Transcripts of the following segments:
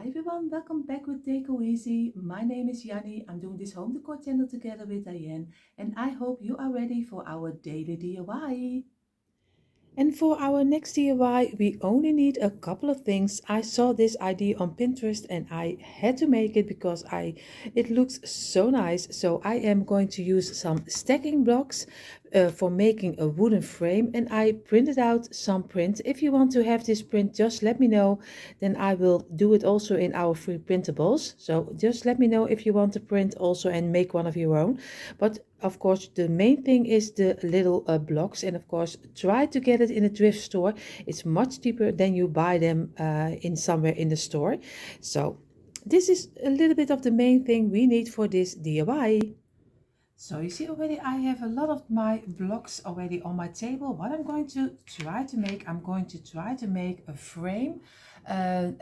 Hi everyone, welcome back with Decoeasy. My name is Janny. I'm doing this home decor channel together with Dyanne, and I hope you are ready for our daily DIY. And for our next DIY, we only need a couple of things. I saw this idea on Pinterest and I had to make it because it looks so nice. So I am going to use some stacking blocks for making a wooden frame, and I printed out some print. If you want to have this print, just let me know. Then I will do it also in our free printables. So just let me know if you want to print also and make one of your own. But of course, the main thing is the little blocks, and of course, try to get it in a thrift store. It's much cheaper than you buy them in somewhere in the store. So this is a little bit of the main thing we need for this DIY. So you see already I have a lot of my blocks already on my table. What I'm going to try to make, I'm going to try to make a frame, a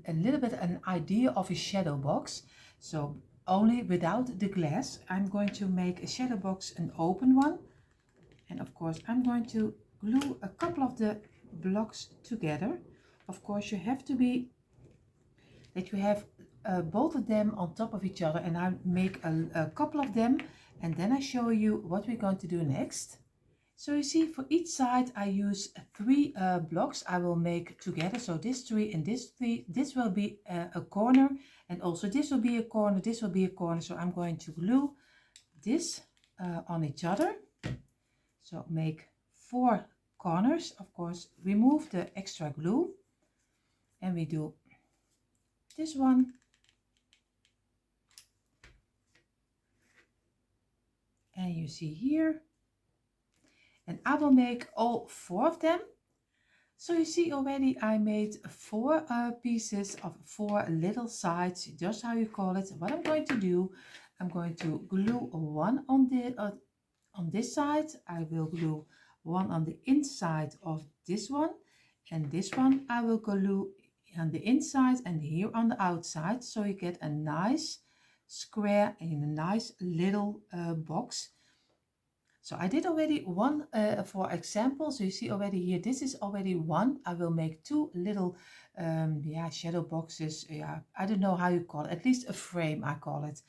little bit an idea of a shadow box. So only without the glass. I'm going to make a shadow box, an open one. And of course I'm going to glue a couple of the blocks together. Of course you have to be that you have both of them on top of each other, and I make a couple of them, and then I show you what we're going to do next. So you see, for each side I use three blocks I will make together. So this three and this three, this will be a corner, and also this will be a corner, this will be a corner. So I'm going to glue this on each other. So make 4 corners. Of course, remove the extra glue, and we do this one, and you see here, and I will make all 4 of them. So you see already I made 4 pieces of 4 little sides, just how you call it. What I'm going to do, I'm going to glue one on this side. I will glue one on the inside of this one, and this one I will glue on the inside and here on the outside, so you get a nice square and a nice little box. So I did already one for example. So you see already here, this is already one. I will make 2 little shadow boxes. I don't know how you call it, at least a frame I call it.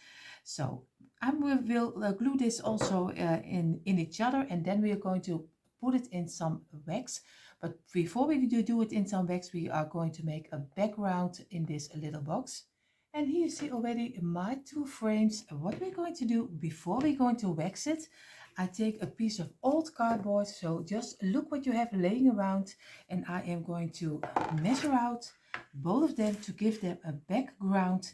So I will glue this also in each other, and then we are going to put it in some wax. But before we do it in some wax, we are going to make a background in this little box. And here you see already my 2 frames. What we're going to do before we're going to wax it, I take a piece of old cardboard. So just look what you have laying around, and I am going to measure out both of them to give them a background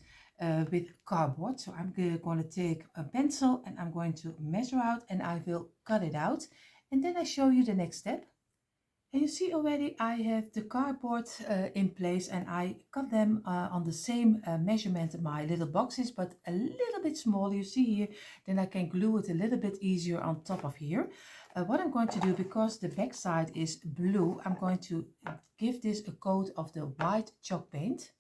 with cardboard. So I'm going to take a pencil and I'm going to measure out, and I will cut it out, and then I show you the next step. And you see already I have the cardboard in place, and I cut them on the same measurement my little boxes, but a little bit smaller. You see here, then I can glue it a little bit easier on top of here. What I'm going to do, because the back side is blue, I'm going to give this a coat of the white chalk paint.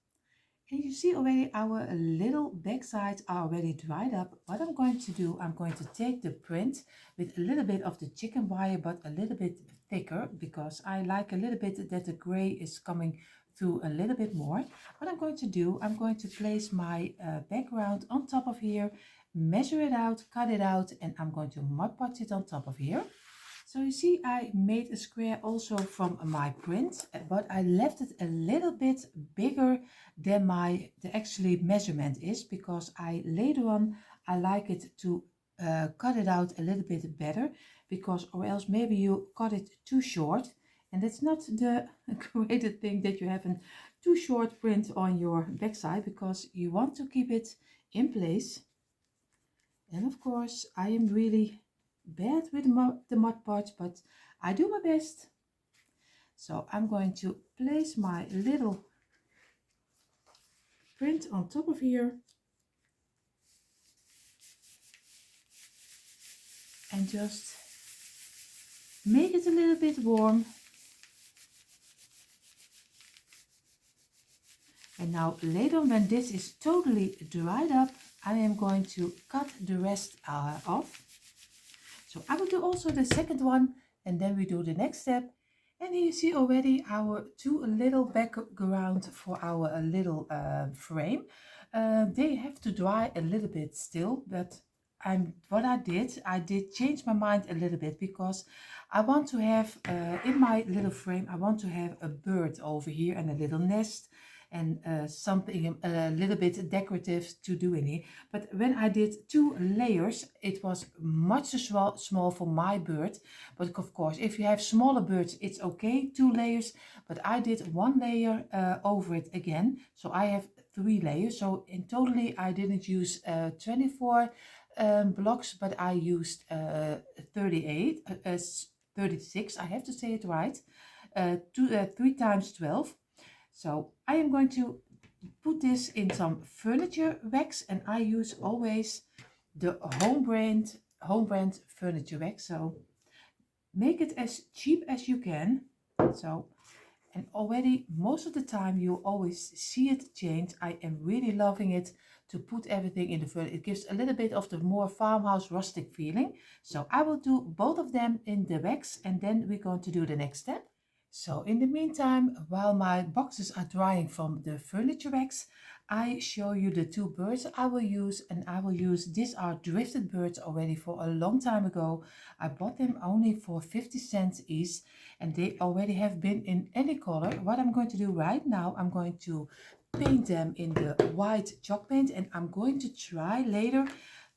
And you see already our little back sides are already dried up. What I'm going to do, I'm going to take the print with a little bit of the chicken wire, but a little bit thicker, because I like a little bit that the gray is coming through a little bit more. What I'm going to do, I'm going to place my background on top of here, measure it out, cut it out, and I'm going to Mod Podge it on top of here. So you see I made a square also from my print, but I left it a little bit bigger than the actually measurement is, because later on I like it to cut it out a little bit better, because or else maybe you cut it too short, and it's not the greatest thing that you have a too short print on your backside, because you want to keep it in place. And of course I am really bad with the Mod Podge, but I do my best. So I'm going to place my little print on top of here, and just make it a little bit warm. And now later, when this is totally dried up, I am going to cut the rest off. So I will do also the second one, and then we do the next step. And here you see already our two little background for our little frame. They have to dry a little bit still, but what I did change my mind a little bit because I want to have in my little frame, I want to have a bird over here and a little nest and something a little bit decorative to do in here. But when I did two layers, it was much too small for my bird. But of course, if you have smaller birds, it's okay, two layers. But I did one layer over it again. So I have three layers. So in totally, I didn't use 24 blocks, but I used 38, 36. I have to say it right. 3 times 12. So I am going to put this in some furniture wax, and I use always the home brand furniture wax. So make it as cheap as you can. So, and already most of the time you always see it change. I am really loving it to put everything in the furniture. It gives a little bit of the more farmhouse rustic feeling. So I will do both of them in the wax, and then we're going to do the next step. So in the meantime, while my boxes are drying from the furniture wax, I show you the two birds I will use, and I will use, these are drifted birds already for a long time ago. I bought them only for 50 cents each, and they already have been in any color. What I'm going to do right now, I'm going to paint them in the white chalk paint, and I'm going to try later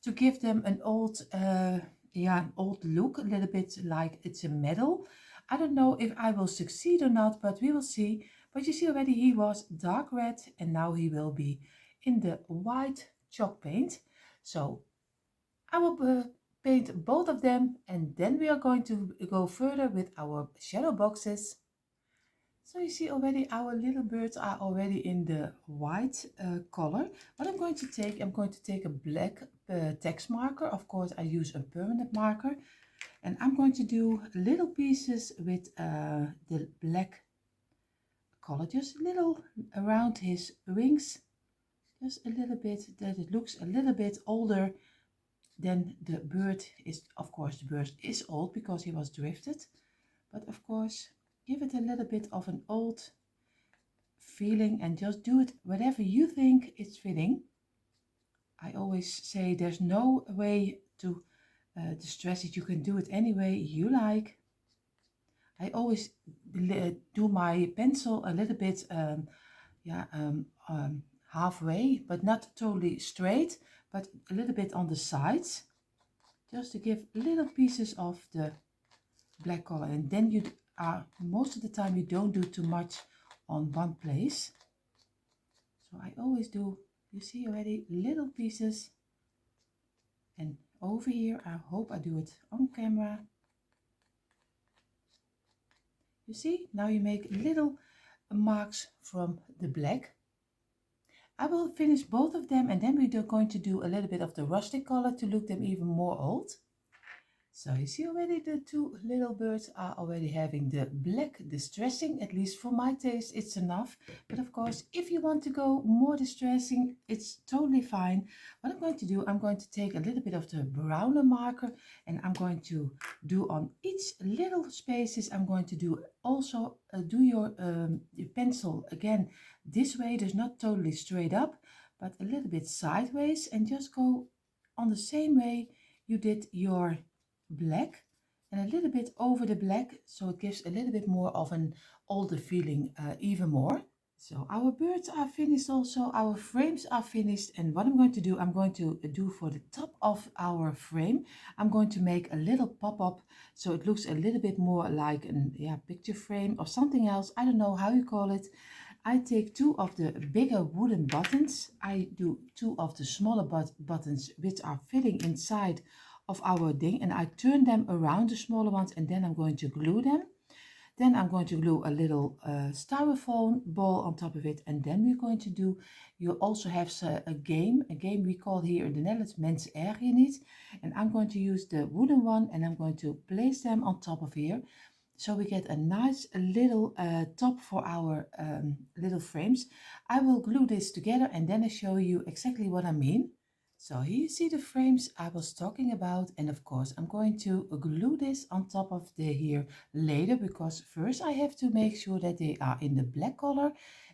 to give them an old, an old look, a little bit like it's a metal. I don't know if I will succeed or not, but we will see. But you see already he was dark red, and now he will be in the white chalk paint. So I will paint both of them, and then we are going to go further with our shadow boxes. So you see already our little birds are already in the white color. What I'm going to take a black text marker. Of course, I use a permanent marker. And I'm going to do little pieces with the black color, just little around his wings, just a little bit, that it looks a little bit older than the bird is. Of course, the bird is old because he was drifted, but of course, give it a little bit of an old feeling and just do it whatever you think is fitting. I always say there's no way to distress it. You can do it any way you like. I always do my pencil a little bit halfway, but not totally straight, but a little bit on the sides, just to give little pieces of the black color. And then you are, most of the time you don't do too much on one place. So I always do, you see already, little pieces. And over here, I hope I do it on camera. You see, now you make little marks from the black. I will finish both of them, and then we're going to do a little bit of the rustic color to look them even more old. So you see already the two little birds are already having the black distressing. At least for my taste it's enough, but of course if you want to go more distressing, it's totally fine. What I'm going to do, I'm going to take a little bit of the browner marker, and I'm going to do on each little spaces, I'm going to do also do your pencil again this way. There's not totally straight up, but a little bit sideways, and just go on the same way you did your black, and a little bit over the black, so it gives a little bit more of an older feeling even more. So our birds are finished, also our frames are finished, and what I'm going to do, I'm going to do for the top of our frame, I'm going to make a little pop-up so it looks a little bit more like a picture frame or something else. I don't know how you call it. I take two of the bigger wooden buttons, I do two of the smaller buttons which are fitting inside of our thing, and I turn them around the smaller ones, and then I'm going to glue them. Then I'm going to glue a little styrofoam ball on top of it, and then we're going to do, you also have a game we call here in the Netherlands Mens erg je niet, and I'm going to use the wooden one, and I'm going to place them on top of here, so we get a nice little top for our little frames. I will glue this together, and then I show you exactly what I mean. So here you see the frames I was talking about, and of course I'm going to glue this on top of the here later, because first I have to make sure that they are in the black color,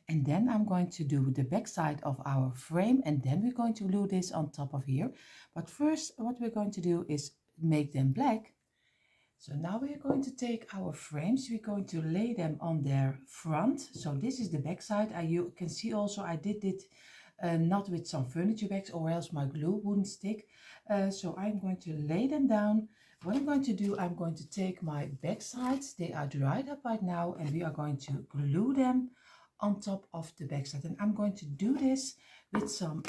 and then I'm going to do the back side of our frame, and then we're going to glue this on top of here. But first what we're going to do is make them black. So now we're going to take our frames, we're going to lay them on their front. So this is the back side. You can see also I did it not with some furniture bags, or else my glue wouldn't stick. So I'm going to lay them down. What I'm going to do, I'm going to take my back sides, they are dried up right now, and we are going to glue them on top of the back side. And I'm going to do this with some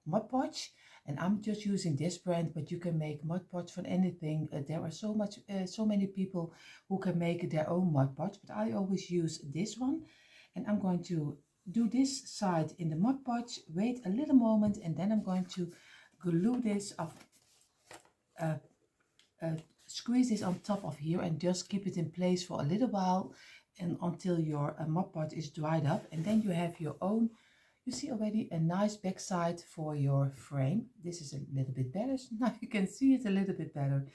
Mod Podge. And I'm just using this brand, but you can make Mod Podge from anything. There are so many people who can make their own Mod Podge, but I always use this one. And I'm going to do this side in the Mod Podge, wait a little moment, and then I'm going to glue this off, squeeze this on top of here, and just keep it in place for a little while, and until your Mod Podge is dried up, and then you have your own. You see already a nice backside for your frame. This is a little bit better, so now you can see it a little bit better.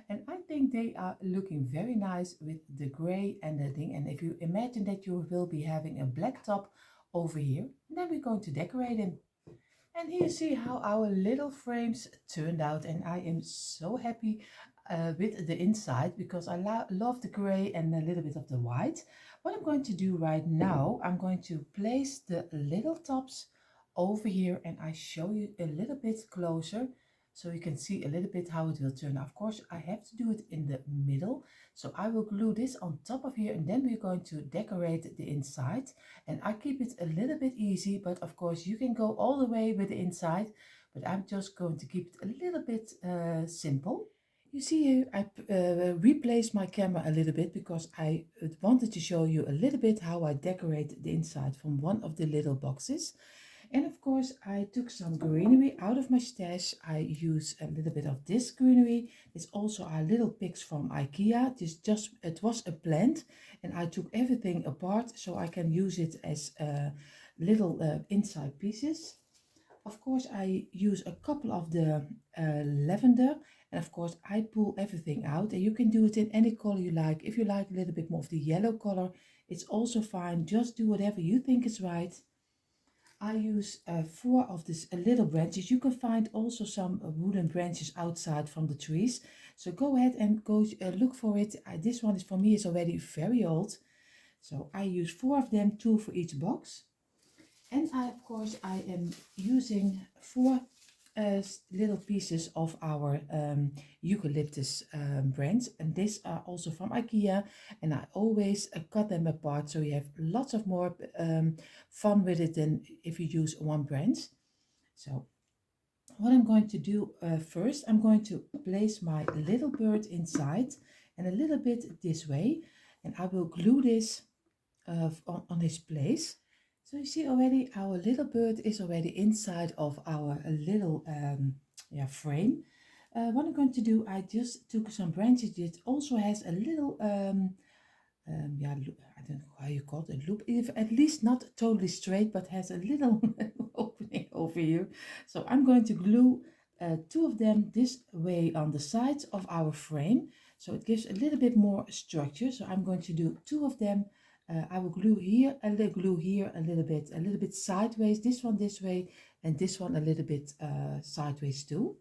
And I think they are looking very nice with the gray and the thing. And if you imagine that you will be having a black top over here, then we're going to decorate them. And here you see how our little frames turned out, and I am so happy with the inside, because I love the gray and a little bit of the white. What I'm going to do right now, I'm going to place the little tops over here, and I show you a little bit closer so you can see a little bit how it will turn out. Of course, I have to do it in the middle, so I will glue this on top of here, and then we're going to decorate the inside. And I keep it a little bit easy, but of course you can go all the way with the inside, but I'm just going to keep it a little bit simple. You see here, I replaced my camera a little bit because I wanted to show you a little bit how I decorate the inside from one of the little boxes. And of course, I took some greenery out of my stash. I use a little bit of this greenery. It's also our little picks from IKEA. It was a plant, and I took everything apart so I can use it as little inside pieces. Of course, I use a couple of the lavender, and of course I pull everything out, and you can do it in any color you like. If you like a little bit more of the yellow color, it's also fine. Just do whatever you think is right. I use 4 of these little branches. You can find also some wooden branches outside from the trees. So go ahead and go look for it. This one is for me is already very old. So I use 4 of them, 2 for each box. And of course I am using 4 little pieces of our eucalyptus branch, and these are also from IKEA, and I always cut them apart so you have lots of more fun with it than if you use one branch. So what I'm going to do first, I'm going to place my little bird inside and a little bit this way, and I will glue this on his place. So you see already our little bird is already inside of our little frame. What I'm going to do, I just took some branches. It also has a little, I don't know how you call it, a loop, if at least not totally straight, but has a little opening over here. So I'm going to glue 2 of them this way on the sides of our frame. So it gives a little bit more structure. So I'm going to do 2 of them. I will glue here a little bit sideways, this one this way, and this one a little bit sideways too.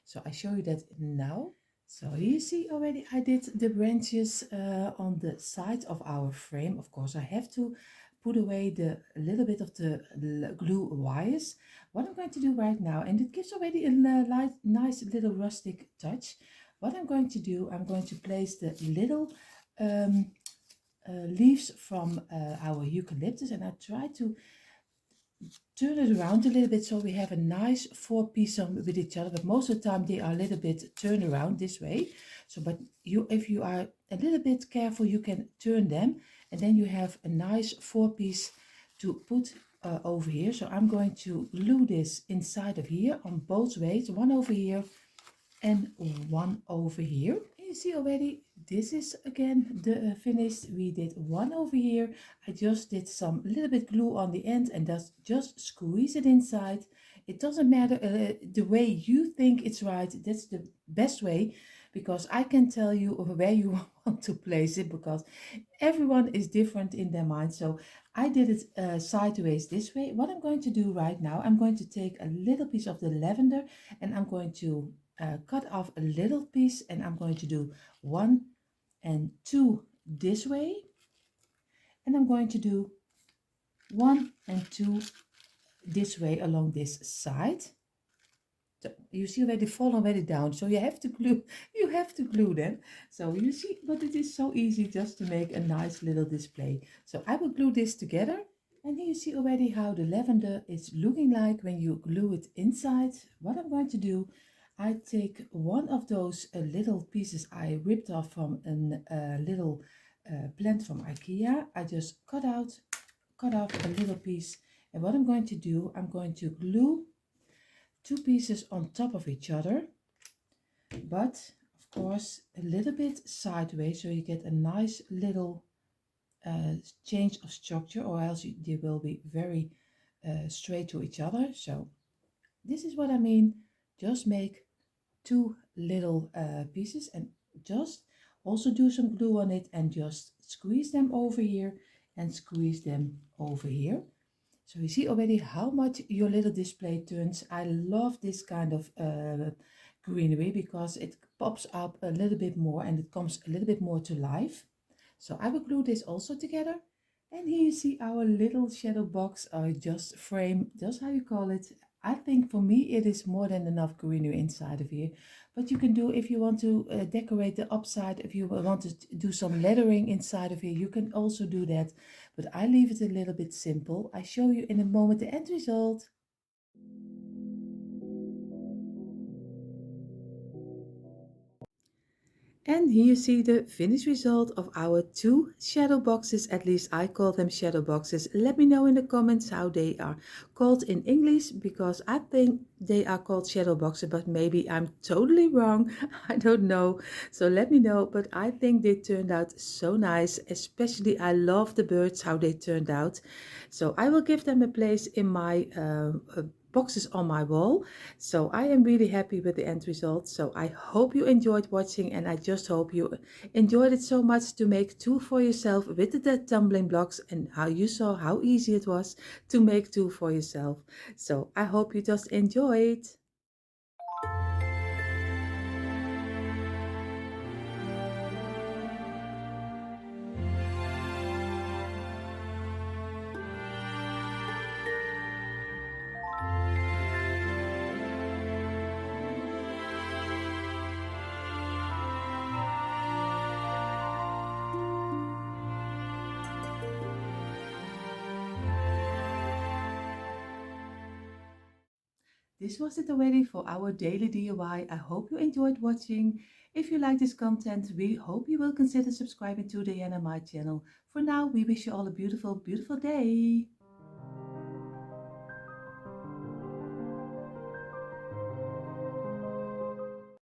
So I show you that now. So here you see already I did the branches on the side of our frame. Of course I have to put away a little bit of the glue wires. What I'm going to do right now, and it gives already a nice little rustic touch. What I'm going to do, I'm going to place the little leaves from our eucalyptus, and I try to turn it around a little bit so we have a nice 4-piece with each other, but most of the time they are a little bit turned around this way. So but if you are a little bit careful, you can turn them, and then you have a nice 4-piece to put over here. So I'm going to glue this inside of here on both ways, one over here and one over here. You see already, this is again the finished. We did one over here. I just did some little bit glue on the end, and just squeeze it inside. It doesn't matter the way you think it's right. That's the best way, because I can tell you where you want to place it, because everyone is different in their mind. So I did it sideways this way. What I'm going to do right now, I'm going to take a little piece of the lavender and I'm going to cut off a little piece, and I'm going to do 1 and 2 this way, and I'm going to do 1 and 2 this way along this side. So you see where they fall already down, so you have to glue them. So you see, but it is so easy just to make a nice little display. So I will glue this together, and here you see already how the lavender is looking like when you glue it inside. What I'm going to do, I take one of those little pieces I ripped off from a little plant from IKEA. I just cut off a little piece, and what I'm going to do, I'm going to glue 2 pieces on top of each other, but of course a little bit sideways, so you get a nice little change of structure, or else they will be very straight to each other. So this is what I mean. Just make 2 little pieces, and just also do some glue on it, and just squeeze them over here and squeeze them over here. So you see already how much your little display turns. I love this kind of greenery, because it pops up a little bit more and it comes a little bit more to life. So I will glue this also together. And here you see our little shadow box, or just frame, just how you call it. I think for me it is more than enough greenery inside of here. But you can do, if you want to decorate the upside, if you want to do some lettering inside of here, you can also do that. But I leave it a little bit simple. I show you in a moment the end result. And here you see the finished result of our 2 shadow boxes. At least I call them shadow boxes. Let me know in the comments how they are called in English, because I think they are called shadow boxes, but maybe I'm totally wrong. I don't know. So let me know. But I think they turned out so nice. Especially I love the birds, how they turned out. So I will give them a place in my boxes on my wall. So I am really happy with the end result. So I hope you enjoyed watching, and I just hope you enjoyed it so much to make 2 for yourself with the tumbling blocks, and how you saw how easy it was to make 2 for yourself. So I hope you just enjoyed. This was it already for our daily DIY. I hope you enjoyed watching. If you like this content, we hope you will consider subscribing to the Dyanne and I channel. For now, we wish you all a beautiful, beautiful day.